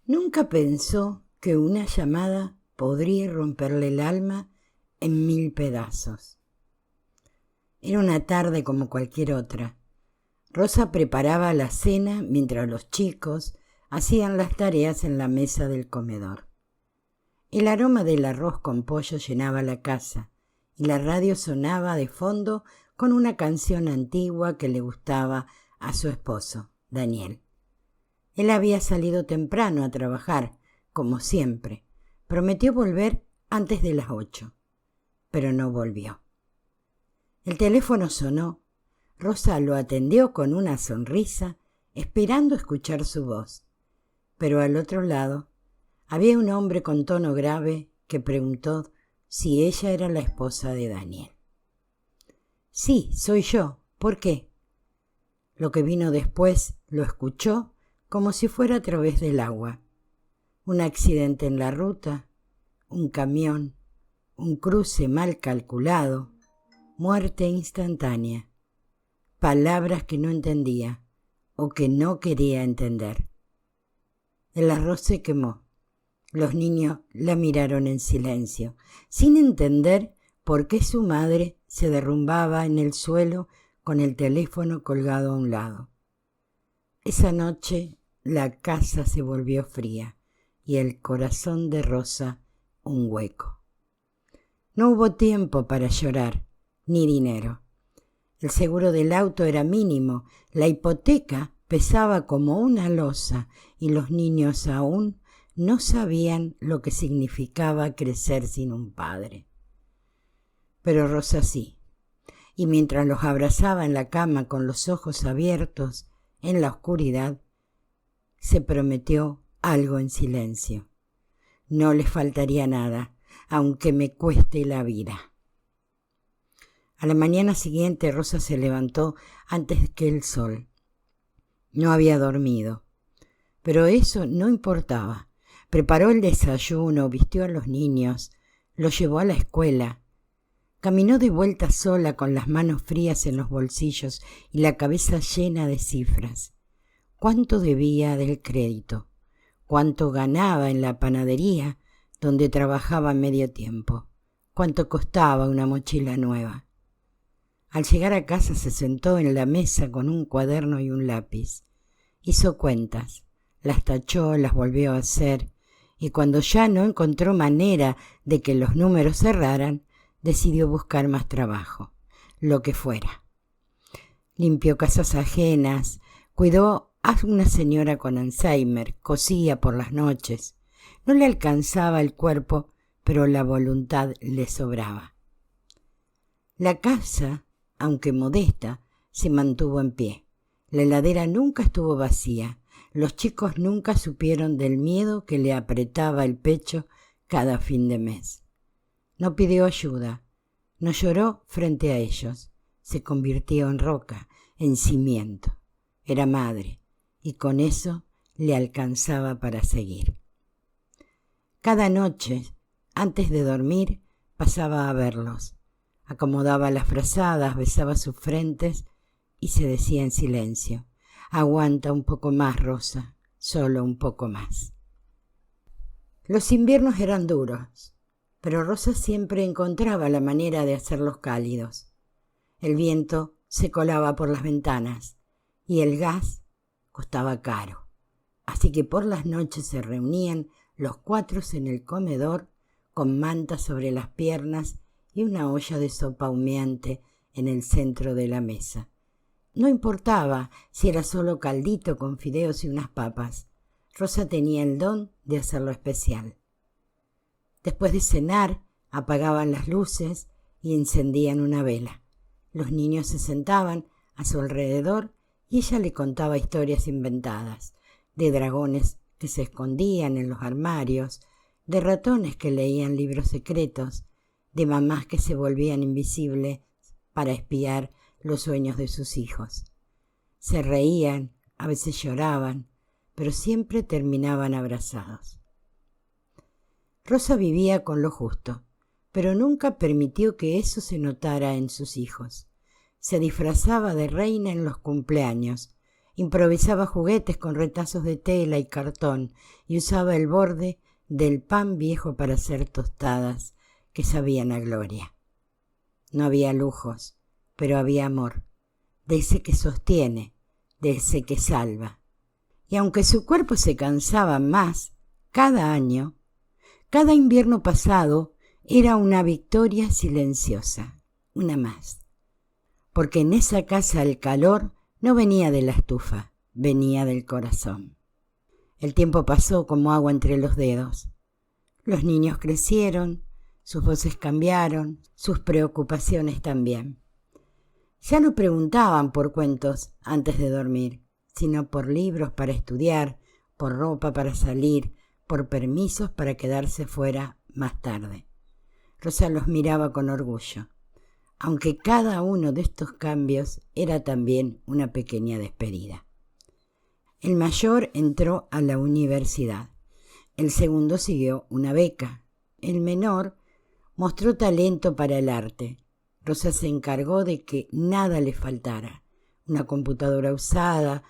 Nunca pensó que una llamada podría romperle el alma en 1000 pedazos. Era una tarde como cualquier otra. Rosa preparaba la cena mientras los chicos hacían las tareas en la mesa del comedor. El aroma del arroz con pollo llenaba la casa y la radio sonaba de fondo con una canción antigua que le gustaba a su esposo, Daniel. Él había salido temprano a trabajar, como siempre. Prometió volver antes de las 8, pero no volvió. El teléfono sonó. Rosa lo atendió con una sonrisa, esperando escuchar su voz. Pero al otro lado había un hombre con tono grave que preguntó si ella era la esposa de Daniel. «Sí, soy yo. ¿Por qué?» Lo que vino después lo escuchó como si fuera a través del agua. Un accidente en la ruta, un camión, un cruce mal calculado, muerte instantánea, palabras que no entendía o que no quería entender. El arroz se quemó. Los niños la miraron en silencio, sin entender por qué su madre se derrumbaba en el suelo con el teléfono colgado a un lado. Esa noche la casa se volvió fría y el corazón de Rosa un hueco. No hubo tiempo para llorar, ni dinero. El seguro del auto era mínimo, la hipoteca pesaba como una losa y los niños aún no sabían lo que significaba crecer sin un padre. Pero Rosa sí, y mientras los abrazaba en la cama con los ojos abiertos en la oscuridad, se prometió algo en silencio. No le faltaría nada, aunque me cueste la vida. A la mañana siguiente Rosa se levantó antes que el sol. No había dormido, pero eso no importaba. Preparó el desayuno, vistió a los niños, los llevó a la escuela. Caminó de vuelta sola con las manos frías en los bolsillos y la cabeza llena de cifras. ¿Cuánto debía del crédito? ¿Cuánto ganaba en la panadería donde trabajaba medio tiempo? ¿Cuánto costaba una mochila nueva? Al llegar a casa se sentó en la mesa con un cuaderno y un lápiz. Hizo cuentas, las tachó, las volvió a hacer, y cuando ya no encontró manera de que los números cerraran, decidió buscar más trabajo, lo que fuera. Limpió casas ajenas, cuidó a una señora con Alzheimer, cosía por las noches. No le alcanzaba el cuerpo, pero la voluntad le sobraba. La casa, aunque modesta, se mantuvo en pie. La heladera nunca estuvo vacía. Los chicos nunca supieron del miedo que le apretaba el pecho cada fin de mes. No pidió ayuda, no lloró frente a ellos. Se convirtió en roca, en cimiento. Era madre, y con eso le alcanzaba para seguir. Cada noche, antes de dormir, pasaba a verlos. Acomodaba las frazadas, besaba sus frentes y se decía en silencio: «Aguanta un poco más, Rosa, solo un poco más». Los inviernos eran duros, pero Rosa siempre encontraba la manera de hacerlos cálidos. El viento se colaba por las ventanas y el gas costaba caro, así que por las noches se reunían los 4 en el comedor con mantas sobre las piernas y una olla de sopa humeante en el centro de la mesa. No importaba si era solo caldito con fideos y unas papas. Rosa tenía el don de hacerlo especial. Después de cenar, apagaban las luces y encendían una vela. Los niños se sentaban a su alrededor y ella le contaba historias inventadas, de dragones que se escondían en los armarios, de ratones que leían libros secretos, de mamás que se volvían invisibles para espiar los sueños de sus hijos. Se reían, a veces lloraban, pero siempre terminaban abrazados. Rosa vivía con lo justo, pero nunca permitió que eso se notara en sus hijos. Se disfrazaba de reina en los cumpleaños, Improvisaba juguetes con retazos de tela y cartón y usaba el borde del pan viejo para hacer tostadas que sabían a gloria. No había lujos, pero había amor, de ese que sostiene, de ese que salva. Y aunque su cuerpo se cansaba más cada año, cada invierno pasado era una victoria silenciosa, una más. Porque en esa casa el calor no venía de la estufa, venía del corazón. El tiempo pasó como agua entre los dedos. Los niños crecieron, sus voces cambiaron, sus preocupaciones también. Ya no preguntaban por cuentos antes de dormir, sino por libros para estudiar, por ropa para salir, por permisos para quedarse fuera más tarde. Rosa los miraba con orgullo, aunque cada uno de estos cambios era también una pequeña despedida. El mayor entró a la universidad, el segundo siguió una beca, el menor mostró talento para el arte. Rosa se encargó de que nada le faltara, una computadora usada,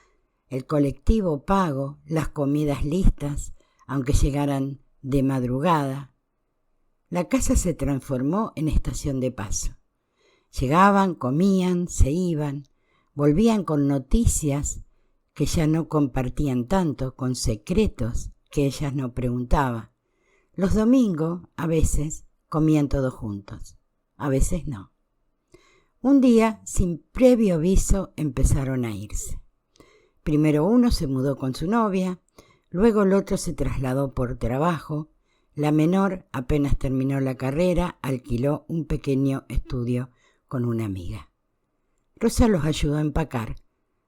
el colectivo pago, las comidas listas, aunque llegaran de madrugada. La casa se transformó en estación de paso. Llegaban, comían, se iban, volvían con noticias que ya no compartían tanto, con secretos que ellas no preguntaban. Los domingos, a veces, comían todos juntos, a veces no. Un día, sin previo aviso, empezaron a irse. Primero uno se mudó con su novia, luego el otro se trasladó por trabajo. La menor, apenas terminó la carrera, alquiló un pequeño estudio con una amiga. Rosa los ayudó a empacar,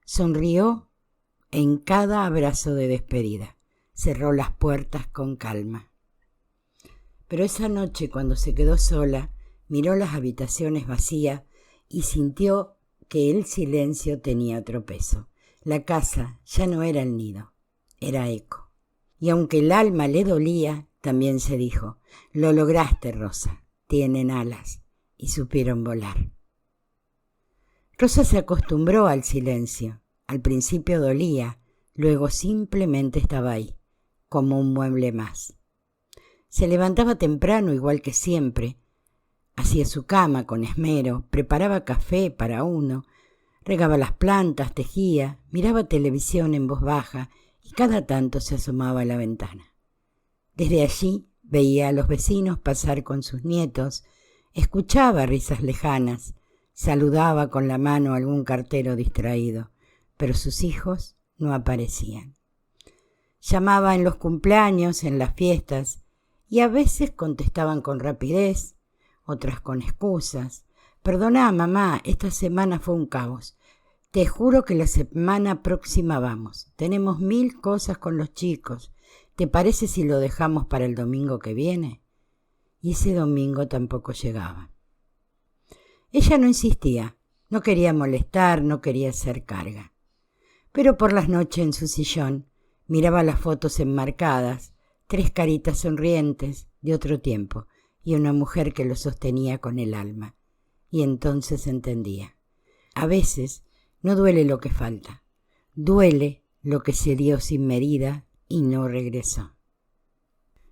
sonrió en cada abrazo de despedida, cerró las puertas con calma. Pero esa noche, cuando se quedó sola, miró las habitaciones vacías y sintió que el silencio tenía otro peso. La casa ya no era el nido, era eco. Y aunque el alma le dolía, también se dijo: lo lograste, Rosa, tienen alas, y supieron volar. Rosa se acostumbró al silencio. Al principio dolía, luego simplemente estaba ahí, como un mueble más. Se levantaba temprano igual que siempre, hacía su cama con esmero, preparaba café para uno, regaba las plantas, tejía, miraba televisión en voz baja y cada tanto se asomaba a la ventana. Desde allí veía a los vecinos pasar con sus nietos, escuchaba risas lejanas, saludaba con la mano a algún cartero distraído, pero sus hijos no aparecían. Llamaba en los cumpleaños, en las fiestas, y a veces contestaban con rapidez, otras con excusas. Perdoná, mamá, esta semana fue un caos. Te juro que la semana próxima vamos. Tenemos 1000 cosas con los chicos. ¿Te parece si lo dejamos para el domingo que viene? Y ese domingo tampoco llegaba. Ella no insistía, no quería molestar, no quería hacer carga. Pero por las noches en su sillón miraba las fotos enmarcadas, 3 caritas sonrientes de otro tiempo y una mujer que lo sostenía con el alma. Y entonces entendía. A veces no duele lo que falta, duele lo que se dio sin medida y no regresó.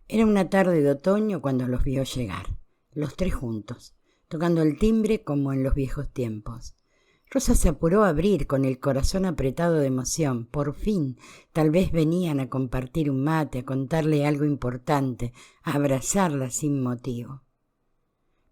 Era una tarde de otoño cuando los vio llegar, los 3 juntos, tocando el timbre como en los viejos tiempos. Rosa se apuró a abrir con el corazón apretado de emoción. Por fin, tal vez venían a compartir un mate, a contarle algo importante, a abrazarla sin motivo.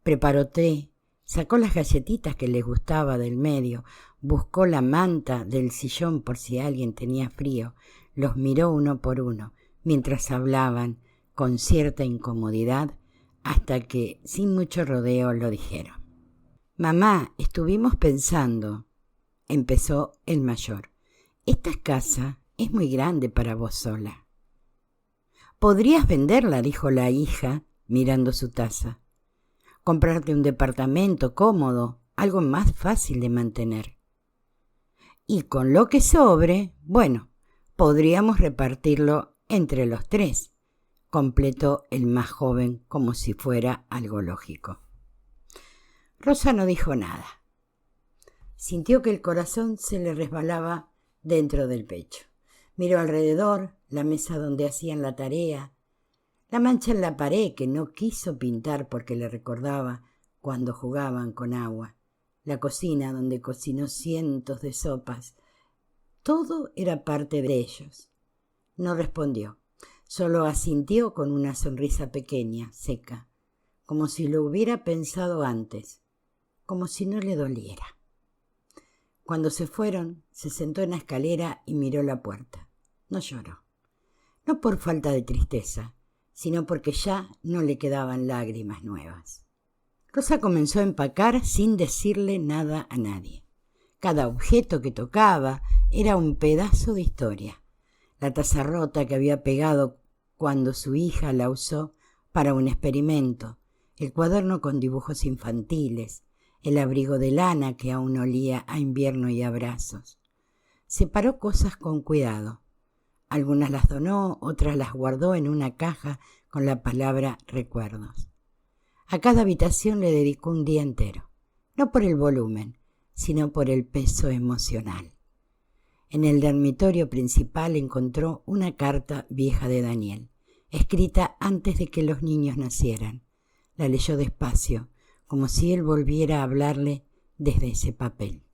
Preparó té, sacó las galletitas que les gustaba del medio, buscó la manta del sillón por si alguien tenía frío, los miró uno por uno, mientras hablaban con cierta incomodidad, hasta que, sin mucho rodeo, lo dijeron. Mamá, estuvimos pensando, empezó el mayor. Esta casa es muy grande para vos sola. Podrías venderla, dijo la hija, mirando su taza. Comprarte un departamento cómodo, algo más fácil de mantener. Y con lo que sobre, bueno, podríamos repartirlo entre los 3, completó el más joven como si fuera algo lógico. Rosa no dijo nada. Sintió que el corazón se le resbalaba dentro del pecho. Miró alrededor, la mesa donde hacían la tarea, la mancha en la pared que no quiso pintar porque le recordaba cuando jugaban con agua, la cocina donde cocinó cientos de sopas. Todo era parte de ellos. No respondió, solo asintió con una sonrisa pequeña, seca, como si lo hubiera pensado antes, como si no le doliera. Cuando se fueron, se sentó en la escalera y miró la puerta. No lloró, no por falta de tristeza, sino porque ya no le quedaban lágrimas nuevas. Rosa comenzó a empacar sin decirle nada a nadie. Cada objeto que tocaba era un pedazo de historia. La taza rota que había pegado cuando su hija la usó para un experimento, el cuaderno con dibujos infantiles, el abrigo de lana que aún olía a invierno y abrazos. Separó cosas con cuidado. Algunas las donó, otras las guardó en una caja con la palabra recuerdos. A cada habitación le dedicó un día entero, no por el volumen, sino por el peso emocional. En el dormitorio principal encontró una carta vieja de Daniel, escrita antes de que los niños nacieran. La leyó despacio, como si él volviera a hablarle desde ese papel.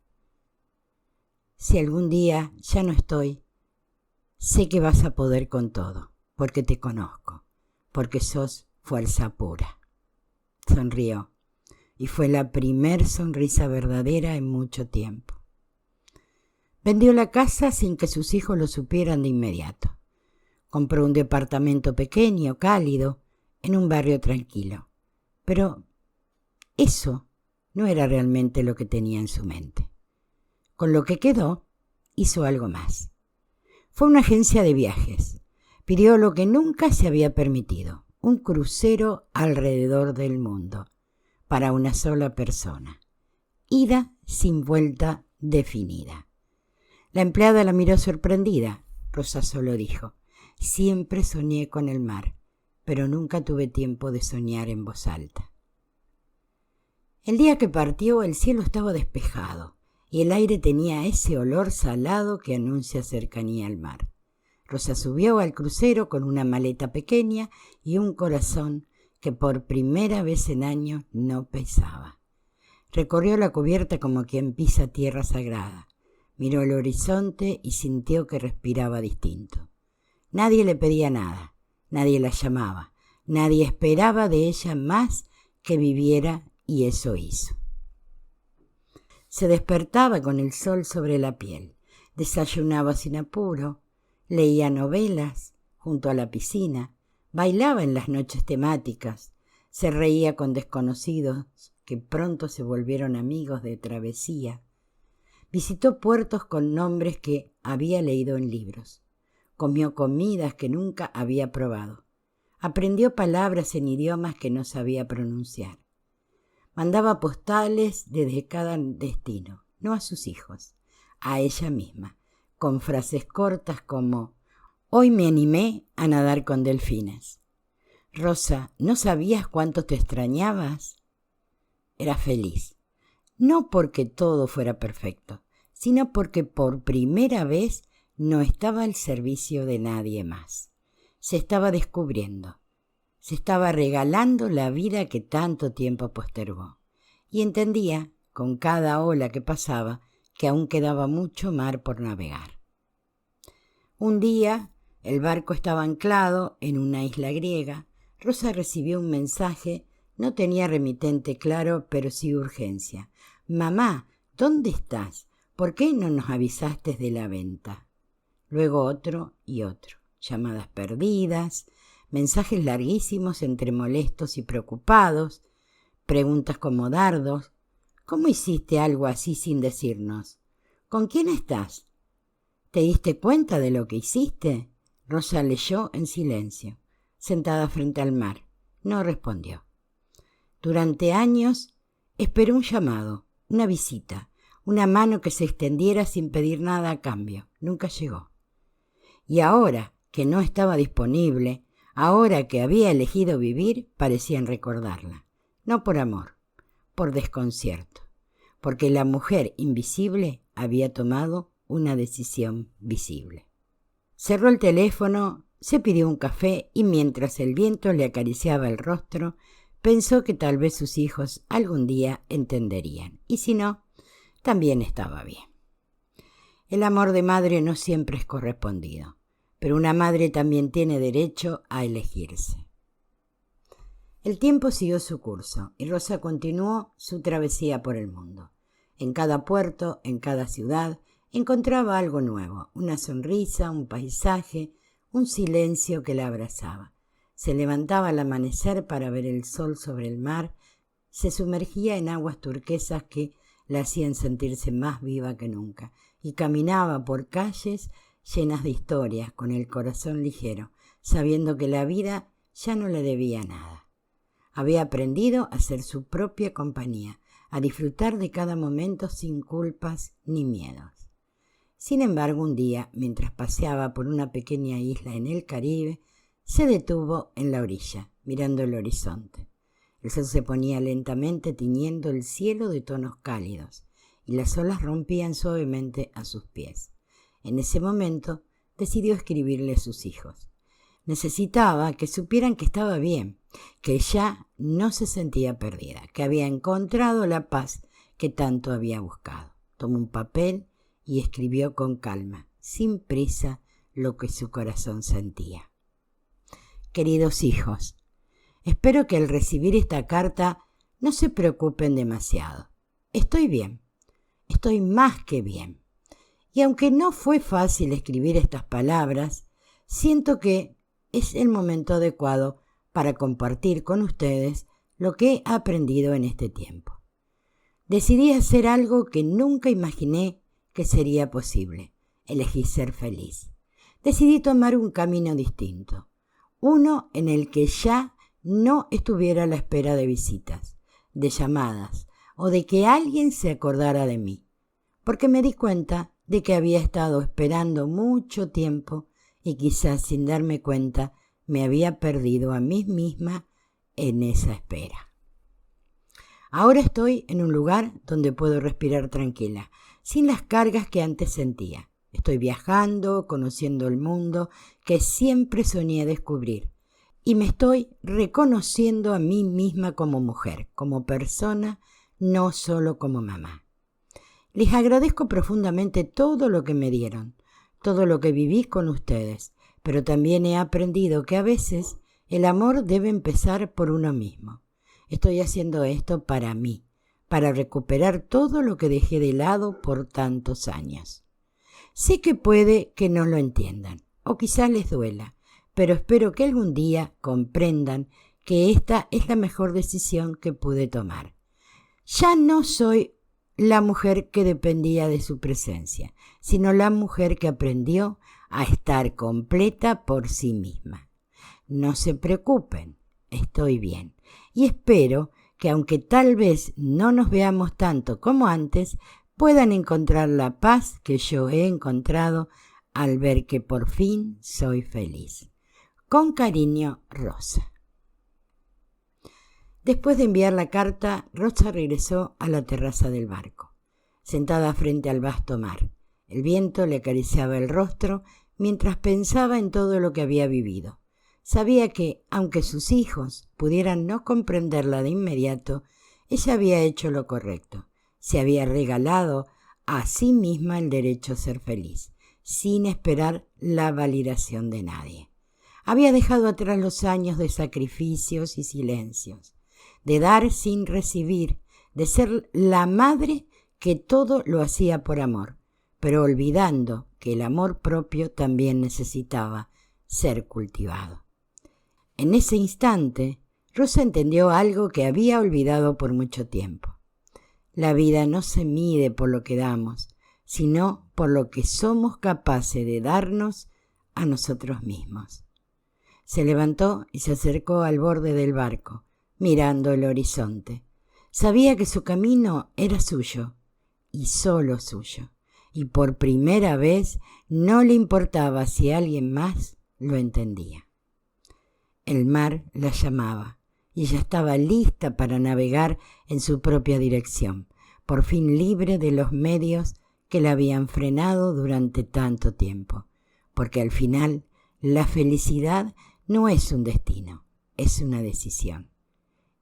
Si algún día ya no estoy, sé que vas a poder con todo, porque te conozco, porque sos fuerza pura. Sonrió, y fue la primer sonrisa verdadera en mucho tiempo. Vendió la casa sin que sus hijos lo supieran de inmediato. Compró un departamento pequeño, cálido, en un barrio tranquilo. Pero eso no era realmente lo que tenía en su mente. Con lo que quedó, hizo algo más. Fue a una agencia de viajes. Pidió lo que nunca se había permitido, un crucero alrededor del mundo, para una sola persona. Ida sin vuelta definida. La empleada la miró sorprendida. Rosa solo dijo, siempre soñé con el mar, pero nunca tuve tiempo de soñar en voz alta. El día que partió, el cielo estaba despejado y el aire tenía ese olor salado que anuncia cercanía al mar. Rosa subió al crucero con una maleta pequeña y un corazón que por primera vez en años no pesaba. Recorrió la cubierta como quien pisa tierra sagrada. Miró el horizonte y sintió que respiraba distinto. Nadie le pedía nada, nadie la llamaba, nadie esperaba de ella más que viviera, y eso hizo. Se despertaba con el sol sobre la piel, desayunaba sin apuro, leía novelas junto a la piscina, bailaba en las noches temáticas, se reía con desconocidos que pronto se volvieron amigos de travesía. Visitó puertos con nombres que había leído en libros. Comió comidas que nunca había probado. Aprendió palabras en idiomas que no sabía pronunciar. Mandaba postales desde cada destino, no a sus hijos, a ella misma, con frases cortas como «Hoy me animé a nadar con delfines». «Rosa, ¿no sabías cuánto te extrañabas?» Era feliz. No porque todo fuera perfecto, sino porque por primera vez no estaba al servicio de nadie más. Se estaba descubriendo, se estaba regalando la vida que tanto tiempo postergó. Y entendía, con cada ola que pasaba, que aún quedaba mucho mar por navegar. Un día, el barco estaba anclado en una isla griega. Rosa recibió un mensaje, no tenía remitente claro, pero sí urgencia. «Mamá, ¿dónde estás? ¿Por qué no nos avisaste de la venta?» Luego otro y otro. Llamadas perdidas, mensajes larguísimos entre molestos y preocupados, preguntas como dardos. «¿Cómo hiciste algo así sin decirnos? ¿Con quién estás? ¿Te diste cuenta de lo que hiciste?» Rosa leyó en silencio, sentada frente al mar. No respondió. Durante años esperó un llamado, una visita, una mano que se extendiera sin pedir nada a cambio. Nunca llegó. Y ahora que no estaba disponible, ahora que había elegido vivir, parecían recordarla. No por amor, por desconcierto, porque la mujer invisible había tomado una decisión visible. Cerró el teléfono, se pidió un café y mientras el viento le acariciaba el rostro, pensó que tal vez sus hijos algún día entenderían, y si no, también estaba bien. El amor de madre no siempre es correspondido, pero una madre también tiene derecho a elegirse. El tiempo siguió su curso y Rosa continuó su travesía por el mundo. En cada puerto, en cada ciudad, encontraba algo nuevo, una sonrisa, un paisaje, un silencio que la abrazaba. Se levantaba al amanecer para ver el sol sobre el mar, se sumergía en aguas turquesas que la hacían sentirse más viva que nunca, y caminaba por calles llenas de historias, con el corazón ligero, sabiendo que la vida ya no le debía nada. Había aprendido a ser su propia compañía, a disfrutar de cada momento sin culpas ni miedos. Sin embargo, un día, mientras paseaba por una pequeña isla en el Caribe, se detuvo en la orilla, mirando el horizonte. El sol se ponía lentamente tiñendo el cielo de tonos cálidos, y las olas rompían suavemente a sus pies. En ese momento, decidió escribirle a sus hijos. Necesitaba que supieran que estaba bien, que ya no se sentía perdida, que había encontrado la paz que tanto había buscado. Tomó un papel y escribió con calma, sin prisa, lo que su corazón sentía. Queridos hijos, espero que al recibir esta carta no se preocupen demasiado. Estoy bien, estoy más que bien. Y aunque no fue fácil escribir estas palabras, siento que es el momento adecuado para compartir con ustedes lo que he aprendido en este tiempo. Decidí hacer algo que nunca imaginé que sería posible. Elegí ser feliz. Decidí tomar un camino distinto, uno en el que ya no estuviera a la espera de visitas, de llamadas o de que alguien se acordara de mí, porque me di cuenta de que había estado esperando mucho tiempo y quizás sin darme cuenta me había perdido a mí misma en esa espera. Ahora estoy en un lugar donde puedo respirar tranquila, sin las cargas que antes sentía. Estoy viajando, conociendo el mundo que siempre soñé descubrir, y me estoy reconociendo a mí misma como mujer, como persona, no solo como mamá. Les agradezco profundamente todo lo que me dieron, todo lo que viví con ustedes, pero también he aprendido que a veces el amor debe empezar por uno mismo. Estoy haciendo esto para mí, para recuperar todo lo que dejé de lado por tantos años. Sé que puede que no lo entiendan, o quizás les duela, pero espero que algún día comprendan que esta es la mejor decisión que pude tomar. Ya no soy la mujer que dependía de su presencia, sino la mujer que aprendió a estar completa por sí misma. No se preocupen, estoy bien, y espero que aunque tal vez no nos veamos tanto como antes, puedan encontrar la paz que yo he encontrado al ver que por fin soy feliz. Con cariño, Rosa. Después de enviar la carta, Rosa regresó a la terraza del barco, sentada frente al vasto mar. El viento le acariciaba el rostro mientras pensaba en todo lo que había vivido. Sabía que, aunque sus hijos pudieran no comprenderla de inmediato, ella había hecho lo correcto. Se había regalado a sí misma el derecho a ser feliz, sin esperar la validación de nadie. Había dejado atrás los años de sacrificios y silencios, de dar sin recibir, de ser la madre que todo lo hacía por amor, pero olvidando que el amor propio también necesitaba ser cultivado. En ese instante, Rosa entendió algo que había olvidado por mucho tiempo. La vida no se mide por lo que damos, sino por lo que somos capaces de darnos a nosotros mismos. Se levantó y se acercó al borde del barco, mirando el horizonte. Sabía que su camino era suyo, y solo suyo, y por primera vez no le importaba si alguien más lo entendía. El mar la llamaba, y ella estaba lista para navegar en su propia dirección, por fin libre de los medios que la habían frenado durante tanto tiempo, porque al final la felicidad no es un destino, es una decisión.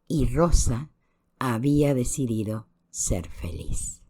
Y Rosa había decidido ser feliz.